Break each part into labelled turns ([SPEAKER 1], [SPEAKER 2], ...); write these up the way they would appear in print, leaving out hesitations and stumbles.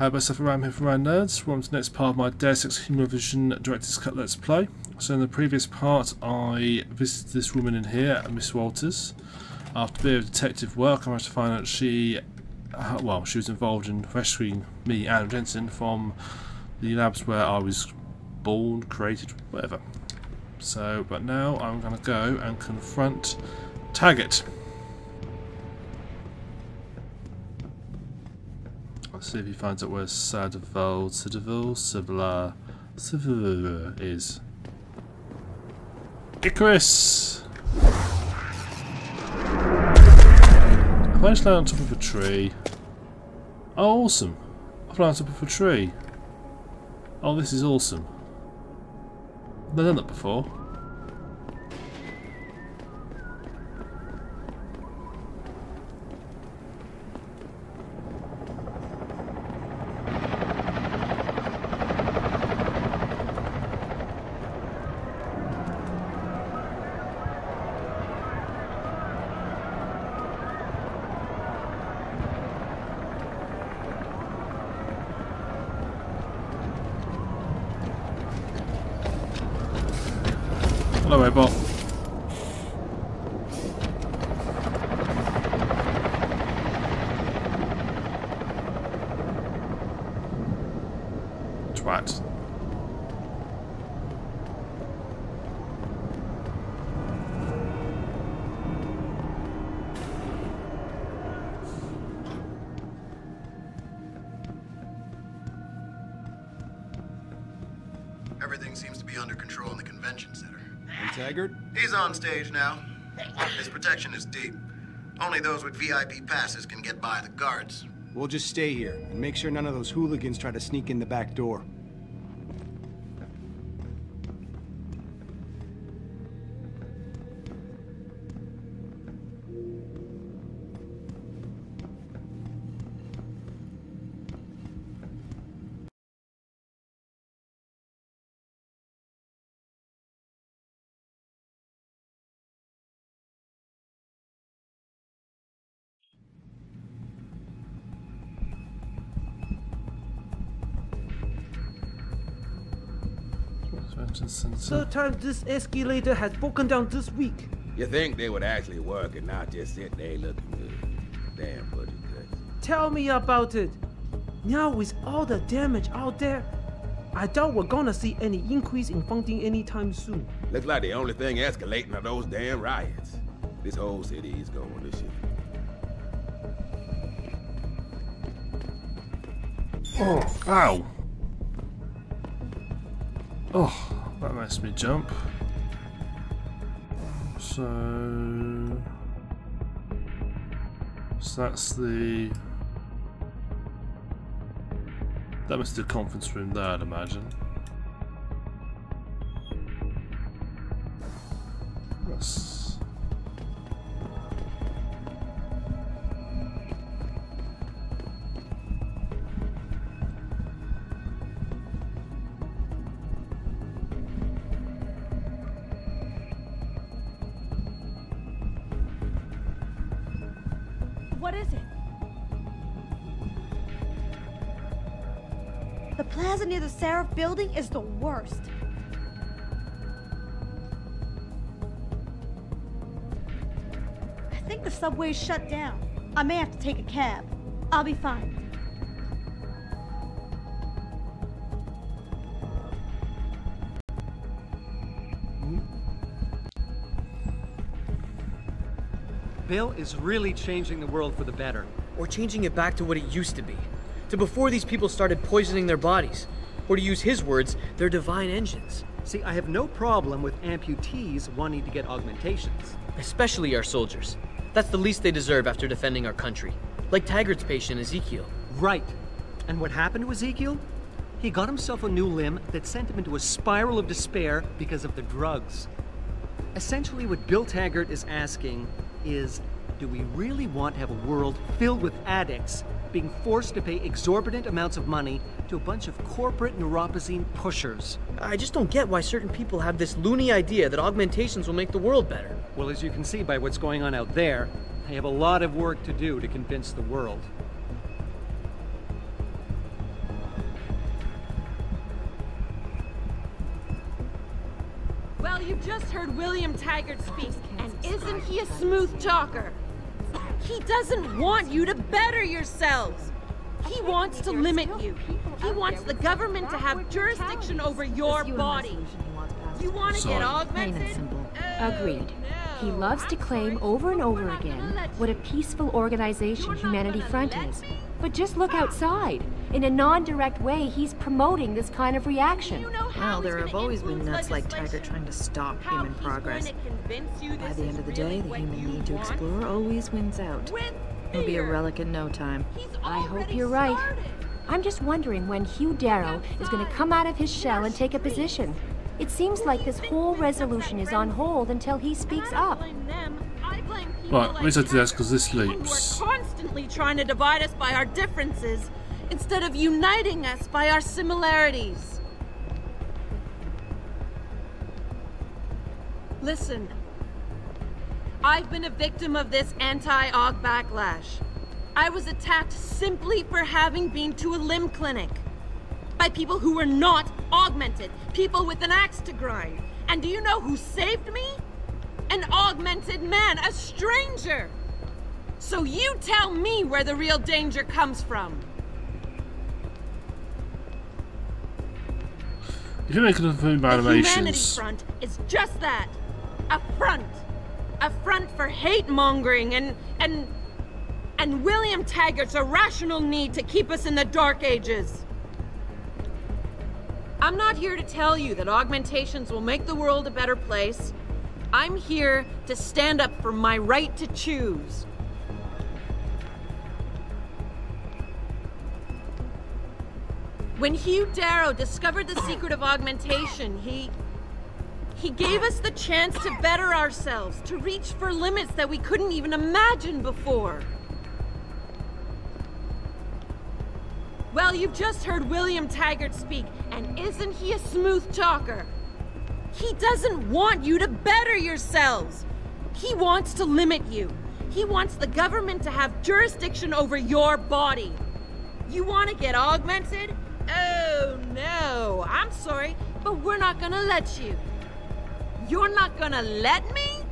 [SPEAKER 1] Hi, TheSuffolkRam here from Rand Nerds. Welcome to the next part of my Deus Ex Human Vision Director's Cut Let's Play. So in the previous part I visited this woman in here, Miss Walters. After a bit of detective work I managed to find out she was involved in rescuing me, Adam Jensen, from the labs where I was born, created, whatever. So, but now I'm going to go and confront Taggart. See if he finds out where Sandoval is. Icarus! I managed to land on top of a tree. Oh, awesome! I've landed on top of a tree. Oh, this is awesome. I've never done that before. Hello, robot. Twat.
[SPEAKER 2] Everything seems to be under control in the convention center.
[SPEAKER 3] And Taggart?
[SPEAKER 2] He's on stage now. His protection is deep. Only those with VIP passes can get by the guards.
[SPEAKER 3] We'll just stay here and make sure none of those hooligans try to sneak in the back door.
[SPEAKER 4] Third time this escalator has broken down this week.
[SPEAKER 5] You think they would actually work and not just sit there looking good. Damn budget cuts.
[SPEAKER 4] Tell me about it. Now with all the damage out there, I doubt we're gonna see any increase in funding anytime soon.
[SPEAKER 5] Looks like the only thing escalating are those damn riots. This whole city is going to shit.
[SPEAKER 1] Oh, ow! Oh, that makes me jump. So that's the... That must be the conference room there, I'd imagine. That's...
[SPEAKER 6] What is it? The plaza near the Sarif building is the worst. I think the subway's shut down. I may have to take a cab. I'll be fine.
[SPEAKER 7] Bill is really changing the world for the better.
[SPEAKER 8] Or changing it back to what it used to be. To before these people started poisoning their bodies. Or to use his words, their divine engines.
[SPEAKER 7] See, I have no problem with amputees wanting to get augmentations.
[SPEAKER 8] Especially our soldiers. That's the least they deserve after defending our country. Like Taggart's patient, Ezekiel.
[SPEAKER 7] Right. And what happened to Ezekiel? He got himself a new limb that sent him into a spiral of despair because of the drugs. Essentially, what Bill Taggart is asking is, do we really want to have a world filled with addicts being forced to pay exorbitant amounts of money to a bunch of corporate neuropozyne pushers?
[SPEAKER 8] I just don't get why certain people have this loony idea that augmentations will make the world better.
[SPEAKER 7] Well, as you can see by what's going on out there, I have a lot of work to do to convince the world.
[SPEAKER 9] heard William Taggart speak, and isn't he a smooth talker? He doesn't want you to better yourselves. He wants to limit you. He wants the government to have jurisdiction over your body. You want to get augmented?
[SPEAKER 10] Plain and simple. Agreed. He loves to claim over and over again what a peaceful organization Humanity Front is. But just look outside. In a non-direct way, he's promoting this kind of reaction.
[SPEAKER 11] Well, there have always been nuts like Taggart trying to stop human progress. By the end of the day, the human need to explore always wins out. He'll be a relic in no time.
[SPEAKER 10] I hope you're right. I'm just wondering when Hugh Darrow is going to come out of his shell and take a position. It seems like this whole resolution is on hold until he speaks up.
[SPEAKER 1] Right, reason to this because this loops.
[SPEAKER 9] We're constantly trying to divide us by our differences instead of uniting us by our similarities. Listen, I've been a victim of this anti-aug backlash. I was attacked simply for having been to a limb clinic by people who were not augmented, people with an axe to grind. And do you know who saved me? An augmented man, a stranger. So you tell me where the real danger comes from.
[SPEAKER 1] If you're making a film animations,
[SPEAKER 9] the Humanity Front is just that, a front for hate-mongering and William Taggart's irrational need to keep us in the Dark Ages. I'm not here to tell you that augmentations will make the world a better place. I'm here to stand up for my right to choose. When Hugh Darrow discovered the secret of augmentation, he gave us the chance to better ourselves, to reach for limits that we couldn't even imagine before. Well, you've just heard William Taggart speak, and isn't he a smooth talker? He doesn't want you to better yourselves. He wants to limit you. He wants the government to have jurisdiction over your body. You want to get augmented? Oh, no. I'm sorry, but we're not gonna let you. You're not gonna let me?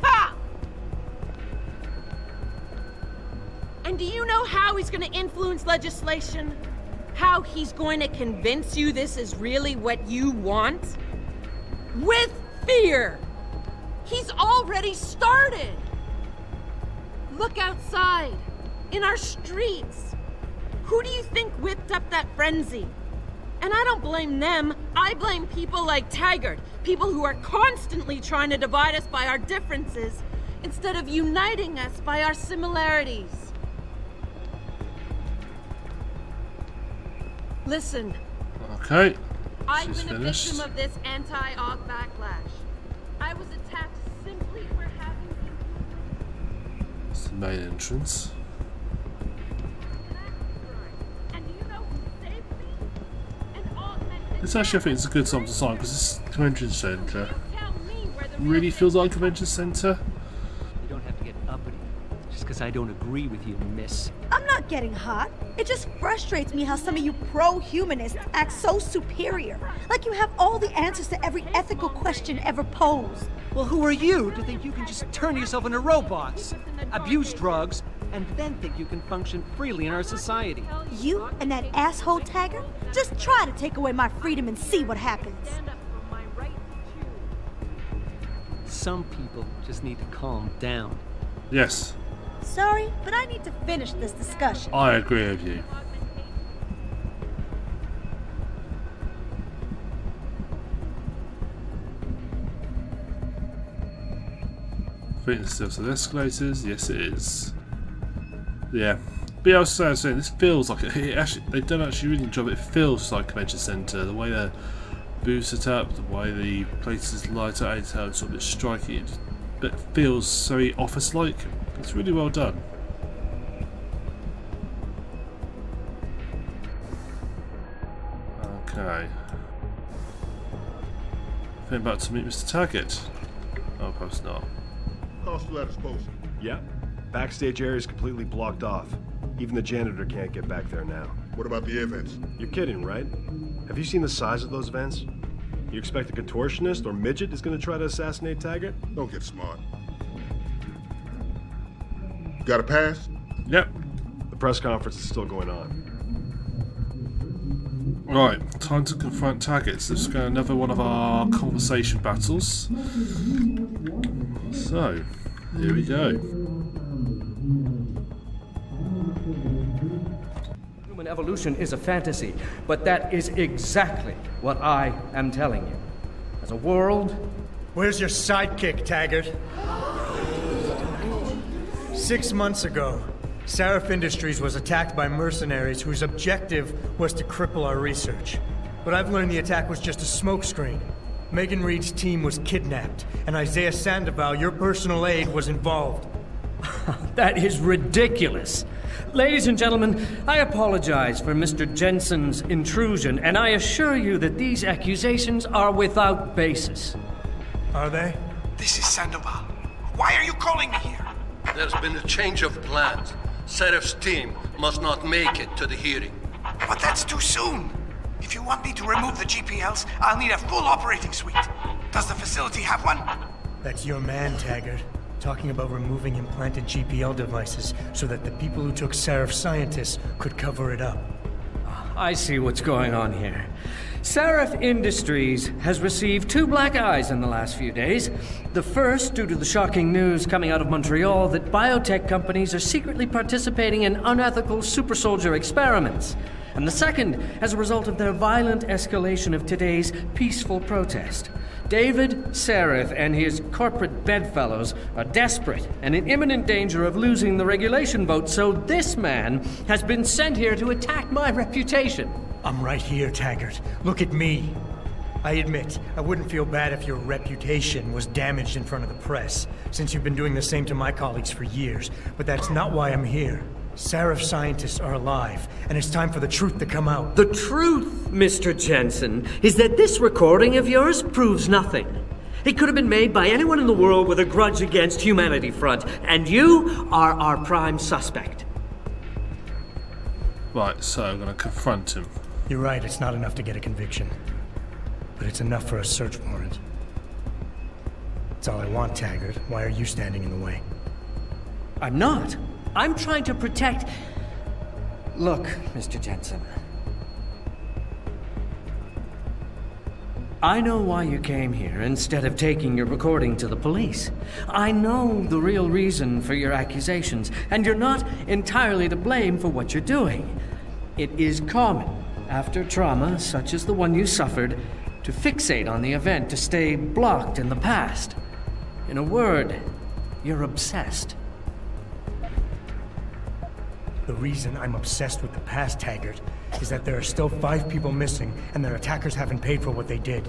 [SPEAKER 9] Ha! And do you know how he's gonna influence legislation? How he's going to convince you this is really what you want? With fear! He's already started! Look outside, in our streets. Who do you think whipped up that frenzy? And I don't blame them, I blame people like Taggart, people who are constantly trying to divide us by our differences instead of uniting us by our similarities. Listen.
[SPEAKER 1] Okay.
[SPEAKER 9] I've
[SPEAKER 1] She's
[SPEAKER 9] been
[SPEAKER 1] finished.
[SPEAKER 9] a victim of this anti-aug backlash. I was attacked simply for having
[SPEAKER 1] It's the main entrance.
[SPEAKER 9] And do you know who saved me? An augmented
[SPEAKER 1] This actually, I think it's a good song to sign because this convention centre really feels like a convention centre.
[SPEAKER 7] You don't have to get uppity just because I don't agree with you, miss.
[SPEAKER 6] I'm not getting hot. It just frustrates me how some of you pro-humanists act so superior. Like you have all the answers to every ethical question ever posed.
[SPEAKER 7] Well, who are you to think you can just turn yourself into robots, abuse drugs, and then think you can function freely in our society?
[SPEAKER 6] You and that asshole Taggart? Just try to take away my freedom and see what happens.
[SPEAKER 7] Some people just need to calm down.
[SPEAKER 1] Yes,
[SPEAKER 6] Sorry, but I need to finish this discussion.
[SPEAKER 1] I agree with you. I think there's still some escalators. Yes, it is. Yeah. But yeah, I was saying, this feels like it actually, they don't actually really enjoy it. It feels like a convention centre. The way the booths set up, the way the places light up, it's how it's sort of a bit striking. But it feels very office-like. It's really well done. Okay. Going back to meet Mr. Taggart. Oh, perhaps not.
[SPEAKER 12] Coastal letters posted.
[SPEAKER 13] Yeah. Backstage area is completely blocked off. Even the janitor can't get back there now.
[SPEAKER 12] What about the air vents?
[SPEAKER 13] You're kidding, right? Have you seen the size of those vents? You expect a contortionist or midget is going to try to assassinate Taggart?
[SPEAKER 12] Don't get smart. Got a pass?
[SPEAKER 1] Yep.
[SPEAKER 13] The press conference is still going on.
[SPEAKER 1] Right, time to confront Taggart. This is another one of our conversation battles. So, here we go.
[SPEAKER 14] Human evolution is a fantasy, but that is exactly what I am telling you. As a world...
[SPEAKER 15] Where's your sidekick, Taggart? 6 months ago, Sarif Industries was attacked by mercenaries whose objective was to cripple our research. But I've learned the attack was just a smokescreen. Megan Reed's team was kidnapped, and Isaias Sandoval, your personal aide, was involved.
[SPEAKER 14] That is ridiculous. Ladies and gentlemen, I apologize for Mr. Jensen's intrusion, and I assure you that these accusations are without basis.
[SPEAKER 15] Are they?
[SPEAKER 16] This is Sandoval. Why are you calling me here?
[SPEAKER 17] There's been a change of plans. Sarif's team must not make it to the hearing.
[SPEAKER 16] But that's too soon. If you want me to remove the GPLs, I'll need a full operating suite. Does the facility have one?
[SPEAKER 15] That's your man, Taggart. Talking about removing implanted GPL devices so that the people who took Sarif Scientists could cover it up.
[SPEAKER 14] I see what's going on here. Sarif Industries has received 2 black eyes in the last few days. The first, due to the shocking news coming out of Montreal that biotech companies are secretly participating in unethical super soldier experiments. And the second, as a result of their violent escalation of today's peaceful protest. David Sarif and his corporate bedfellows are desperate and in imminent danger of losing the regulation vote, so this man has been sent here to attack my reputation.
[SPEAKER 15] I'm right here, Taggart. Look at me. I admit, I wouldn't feel bad if your reputation was damaged in front of the press, since you've been doing the same to my colleagues for years, but that's not why I'm here. Sarif Scientists are alive, and it's time for the truth to come out.
[SPEAKER 14] The truth, Mr. Jensen, is that this recording of yours proves nothing. It could have been made by anyone in the world with a grudge against Humanity Front, and you are our prime suspect.
[SPEAKER 1] Right, so I'm going to confront him.
[SPEAKER 15] You're right, it's not enough to get a conviction. But it's enough for a search warrant. That's all I want, Taggart. Why are you standing in the way?
[SPEAKER 14] I'm not. I'm trying to protect... Look, Mr. Jensen. I know why you came here instead of taking your recording to the police. I know the real reason for your accusations, and you're not entirely to blame for what you're doing. It is common, after trauma such as the one you suffered, to fixate on the event, to stay blocked in the past. In a word, you're obsessed.
[SPEAKER 15] The reason I'm obsessed with the past, Taggart, is that there are still 5 people missing, and their attackers haven't paid for what they did.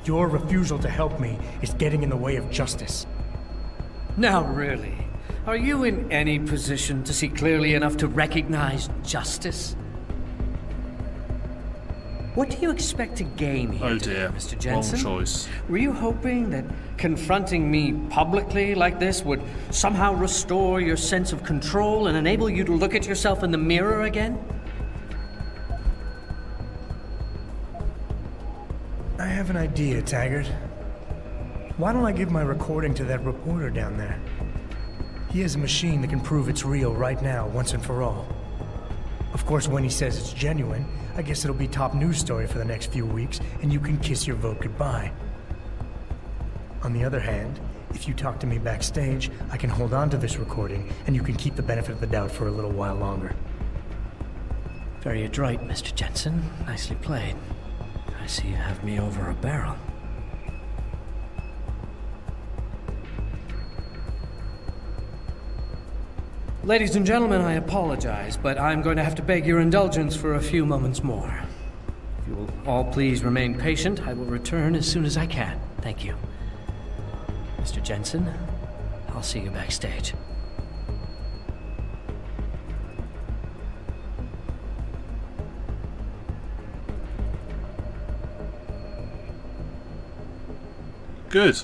[SPEAKER 15] Your refusal to help me is getting in the way of justice.
[SPEAKER 14] Now really, are you in any position to see clearly enough to recognize justice? What do you expect to gain here,
[SPEAKER 1] oh dear,
[SPEAKER 14] Mr. Jensen?
[SPEAKER 1] Wrong choice.
[SPEAKER 14] Were you hoping that confronting me publicly like this would somehow restore your sense of control and enable you to look at yourself in the mirror again?
[SPEAKER 15] I have an idea, Taggart. Why don't I give my recording to that reporter down there? He has a machine that can prove it's real right now, once and for all. Of course, when he says it's genuine, I guess it'll be top news story for the next few weeks, and you can kiss your vote goodbye. On the other hand, if you talk to me backstage, I can hold on to this recording, and you can keep the benefit of the doubt for a little while longer.
[SPEAKER 14] Very adroit, Mr. Jensen. Nicely played. I see you have me over a barrel. Ladies and gentlemen, I apologize, but I'm going to have to beg your indulgence for a few moments more. If you will all please remain patient, I will return as soon as I can. Thank you. Mr. Jensen, I'll see you backstage.
[SPEAKER 1] Good.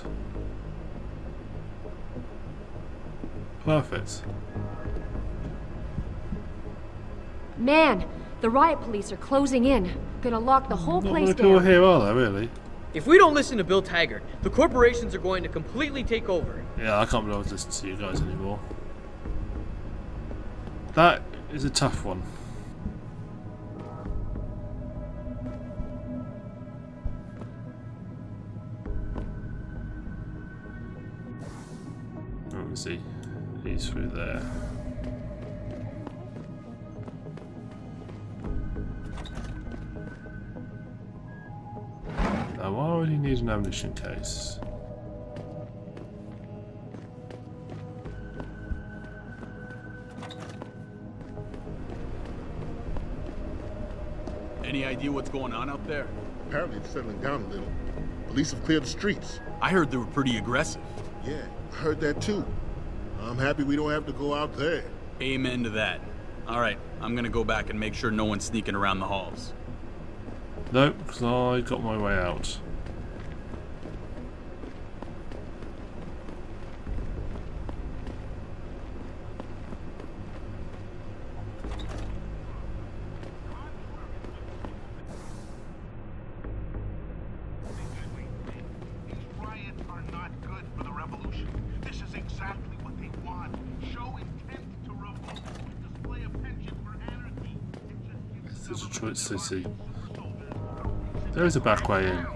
[SPEAKER 1] Perfect.
[SPEAKER 10] Man, the riot police are closing in. Gonna lock the whole
[SPEAKER 1] Not
[SPEAKER 10] place
[SPEAKER 1] many people
[SPEAKER 10] down.
[SPEAKER 1] here, are there, really?
[SPEAKER 8] If we don't listen to Bill Taggart, the corporations are going to completely take over.
[SPEAKER 1] Yeah, I can't believe I was listening to you guys anymore. That is a tough one. Let me see. He's through there. Now, why would he need an ammunition case?
[SPEAKER 18] Any idea what's going on out there?
[SPEAKER 12] Apparently it's settling down a little. Police have cleared the streets.
[SPEAKER 18] I heard they were pretty aggressive.
[SPEAKER 12] Yeah, I heard that too. I'm happy we don't have to go out there.
[SPEAKER 18] Amen to that. All right, I'm gonna go back and make sure no one's sneaking around the halls.
[SPEAKER 1] Nope, because I got my way out. Detroit City. There is a back way in.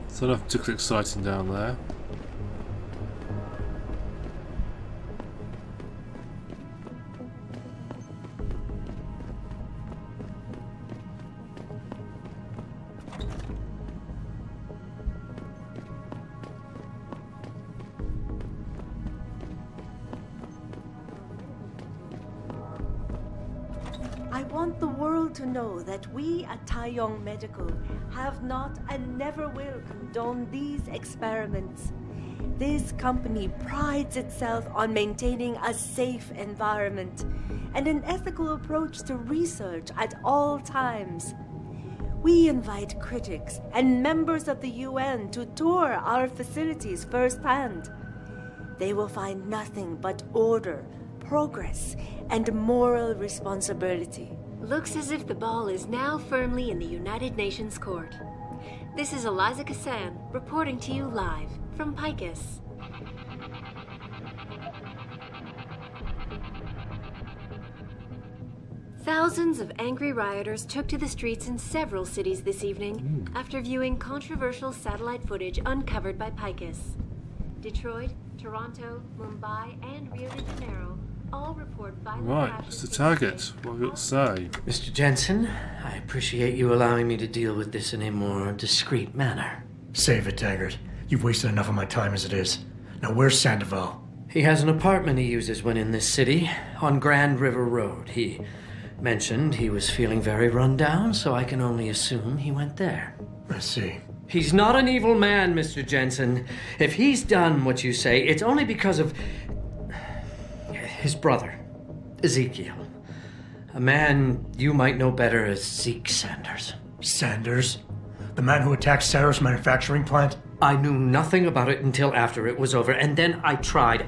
[SPEAKER 1] So nothing particularly exciting down there.
[SPEAKER 19] I want the world to know that we at Taiyong Medical have not and never will condone these experiments. This company prides itself on maintaining a safe environment and an ethical approach to research at all times. We invite critics and members of the UN to tour our facilities firsthand. They will find nothing but order, progress, and moral responsibility.
[SPEAKER 10] Looks as if the ball is now firmly in the United Nations court. This is Eliza Kassan reporting to you live from Picus. Thousands of angry rioters took to the streets in several cities this evening after viewing controversial satellite footage uncovered by Picus. Detroit, Toronto, Mumbai, and Rio de Janeiro all report violent
[SPEAKER 1] Right,
[SPEAKER 10] crashes.
[SPEAKER 1] Mr. Taggart, what have you got to say?
[SPEAKER 14] Mr. Jensen, I appreciate you allowing me to deal with this in a more discreet manner.
[SPEAKER 15] Save it, Taggart. You've wasted enough of my time as it is. Now where's Sandoval?
[SPEAKER 14] He has an apartment he uses when in this city, on Grand River Road. He mentioned he was feeling very run down, so I can only assume he went there.
[SPEAKER 15] I see.
[SPEAKER 14] He's not an evil man, Mr. Jensen. If he's done what you say, it's only because of his brother, Ezekiel. A man you might know better as Zeke Sanders.
[SPEAKER 15] Sanders? The man who attacked Sarif's manufacturing plant?
[SPEAKER 14] I knew nothing about it until after it was over, and then I tried.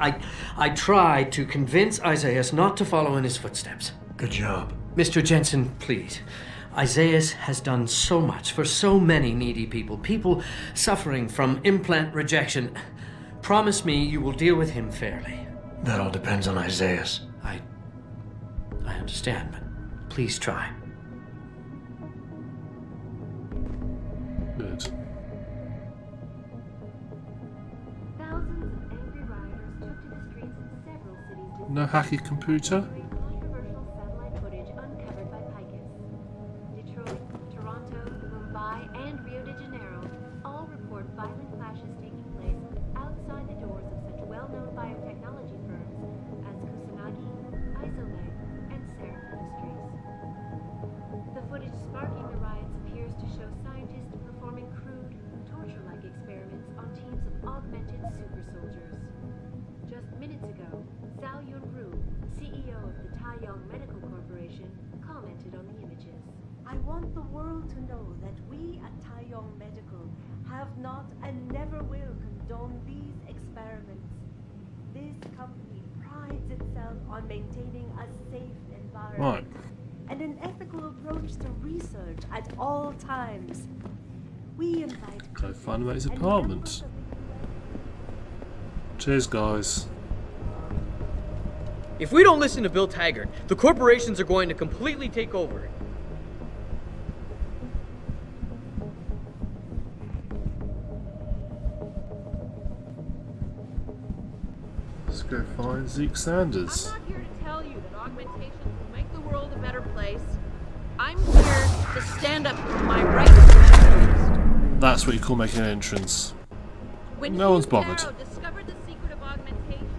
[SPEAKER 14] I tried to convince Isaias not to follow in his footsteps.
[SPEAKER 15] Good job.
[SPEAKER 14] Mr. Jensen, please. Isaias has done so much for so many needy people, people suffering from implant rejection. Promise me you will deal with him fairly.
[SPEAKER 15] That all depends on Isaias.
[SPEAKER 14] I understand, but please try.
[SPEAKER 1] Good.
[SPEAKER 10] Thousands of angry rioters took to the streets in several cities this
[SPEAKER 1] No hacky computer?
[SPEAKER 10] controversial satellite footage uncovered by Picus. Detroit, Toronto, Mumbai, and Rio de Janeiro all report violent clashes taking place outside the doors of such well-known biotechnology firms as Kusanagi, Isolay, and Sarif Industries. The footage sparking the riots appears to show scientists performing crude, torture-like experiments on teams of augmented super soldiers. Just minutes ago, Zhao Yunru, CEO of the Taiyong Medical Corporation, commented on the images.
[SPEAKER 19] I want the world to know that we at Taiyong Medical have not and never will condone these experiments. This company prides itself on maintaining a safe environment and an ethical approach to research at all times. We invite
[SPEAKER 1] go find him at his apartment. Cheers, guys.
[SPEAKER 8] If we don't listen to Bill Taggart, the corporations are going to completely take over.
[SPEAKER 1] Let's go find Zeke Sanders.
[SPEAKER 9] I'm not here to tell you that augmentations will make the world a better place. I'm here to stand up for my rights.
[SPEAKER 1] That's what you call making an entrance.
[SPEAKER 9] When
[SPEAKER 1] no one's bothered.
[SPEAKER 9] Discovered the secret of augmentation.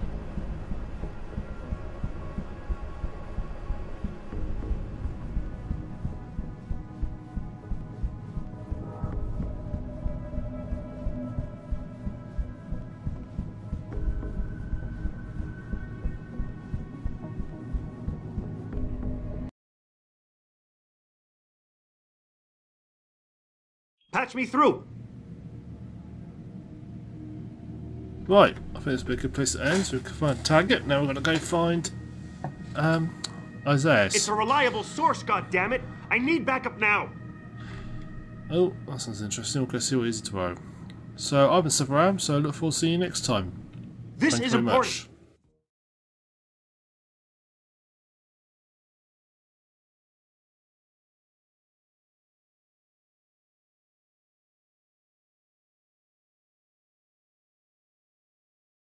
[SPEAKER 13] Patch me through.
[SPEAKER 1] Right, I think this would be a good place to end. So we can find Taggart. Now we're going to go find Isaias.
[SPEAKER 13] It's a reliable source, goddammit! I need backup now.
[SPEAKER 1] Oh, that sounds interesting. We'll go see what it is tomorrow. So I've been TheSuffolkRam, so I look forward to seeing you next time.
[SPEAKER 13] This
[SPEAKER 1] Thank
[SPEAKER 13] is
[SPEAKER 1] you very
[SPEAKER 13] important.
[SPEAKER 1] much.